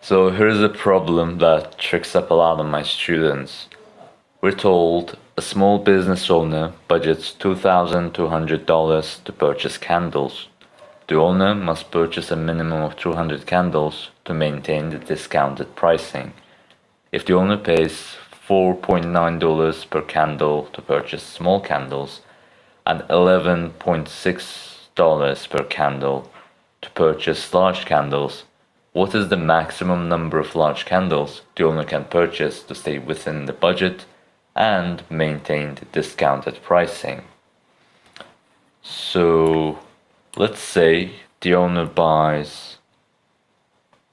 So here's a problem that tricks up a lot of my students. We're told a small business owner budgets $2,200 to purchase candles. The owner must purchase a minimum of 200 candles to maintain the discounted pricing. If the owner pays $4.9 per candle to purchase small candles and $11.6 per candle to purchase large candles, what is the maximum number of large candles the owner can purchase to stay within the budget and maintain the discounted pricing? So let's say the owner buys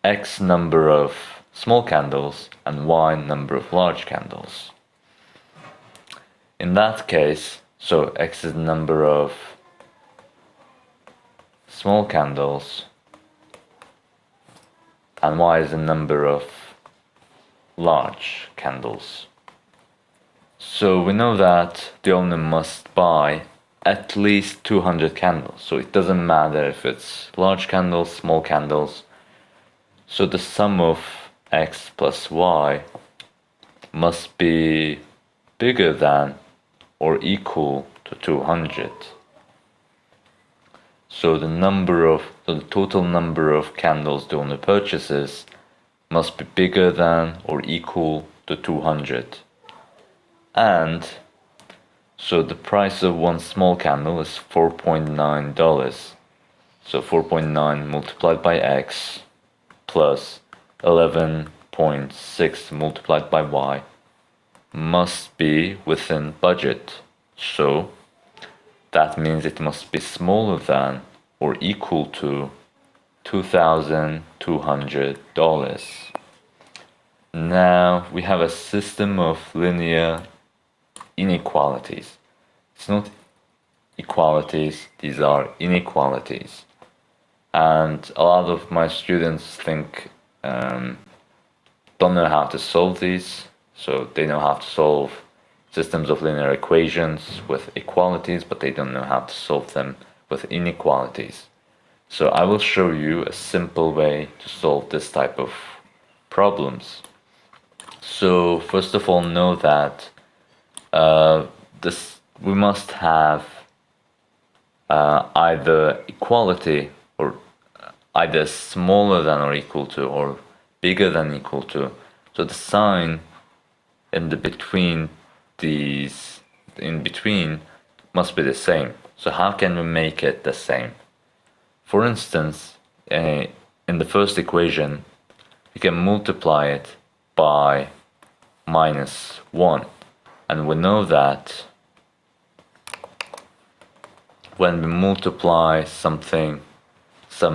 X number of small candles and Y number of large candles. In that case, so X is the number of small candles and Y is the number of large candles. So we know that the owner must buy at least 200 candles. So it doesn't matter if it's large candles, small candles. So the sum of X plus Y must be bigger than or equal to 200. So the total number of candles the owner purchases must be bigger than or equal to 200. And so the price of one small candle is $4.9. So 4.9 multiplied by X plus 11.6 multiplied by Y must be within budget. So that means it must be smaller than or equal to $2,200. Now we have a system of linear inequalities. It's not equalities, these are inequalities. And a lot of my students don't know how to solve these. So they know how to solve systems of linear equations with equalities, but they don't know how to solve them with inequalities. So I will show you a simple way to solve this type of problems. So first of all, know that we must have either equality or either smaller than or equal to or bigger than equal to. So the sign in between must be the same. So how can we make it the same? For instance, in the first equation, we can multiply it by -1. And we know that when we multiply some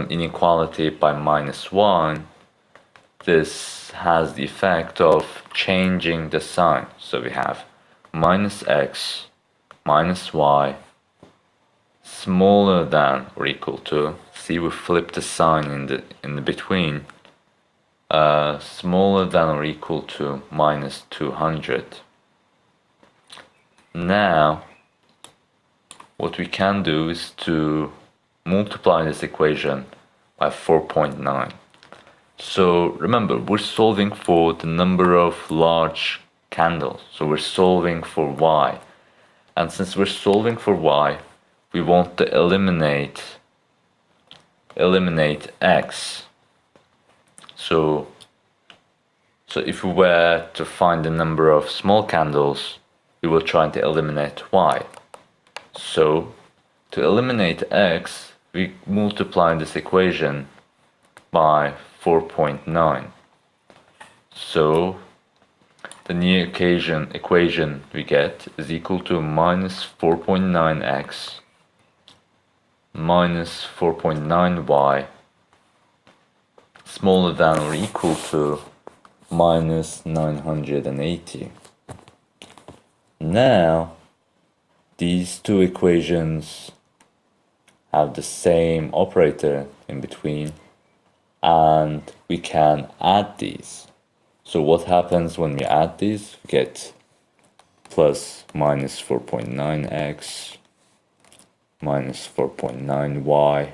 inequality by -1, this has the effect of changing the sign. So we have -x minus y smaller than or equal to, see we flip the sign in the between, smaller than or equal to -200. Now what we can do is to multiply this equation by 4.9. So remember, we're solving for the number of large candles. So we're solving for y. And since we're solving for y, we want to eliminate x. So if we were to find the number of small candles, we will try to eliminate y. So to eliminate x, we multiply this equation by 4.9. So the new equation we get is equal to -4.9x minus 4.9y smaller than or equal to -980. Now these two equations have the same operator in between, and we can add these. So what happens when we add these? We get plus -4.9x minus 4.9y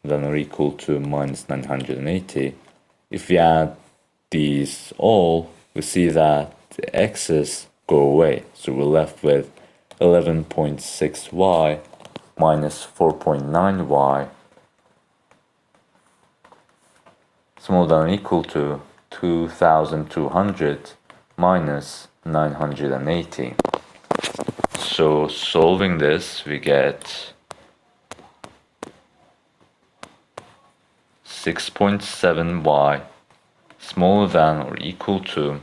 then are equal to -980. if we add these all, we see that the x's go away. So we're left with 11.6y minus 4.9y smaller than or equal to 2200 minus 980. So solving this, we get 6.7y smaller than or equal to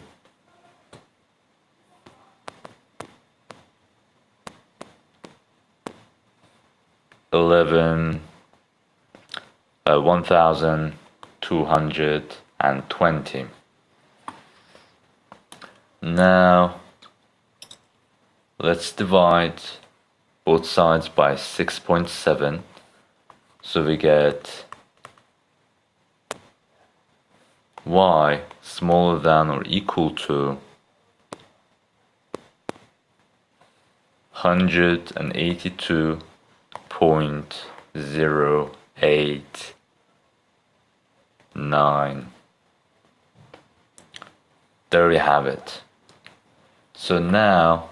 1220. Now let's divide both sides by 6.7, so we get y smaller than or equal to 182.089. There we have it. So now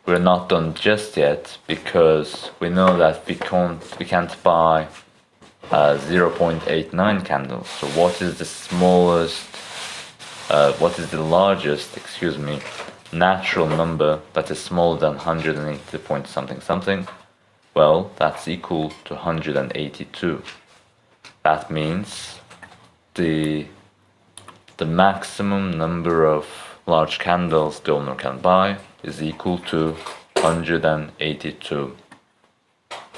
we're not done just yet, because we know that we can't buy 0.89 candles. So what is the largest, natural number that is smaller than 180 point something something? Well, that's equal to 182. That means the maximum number of large candles the owner can buy is equal to 182.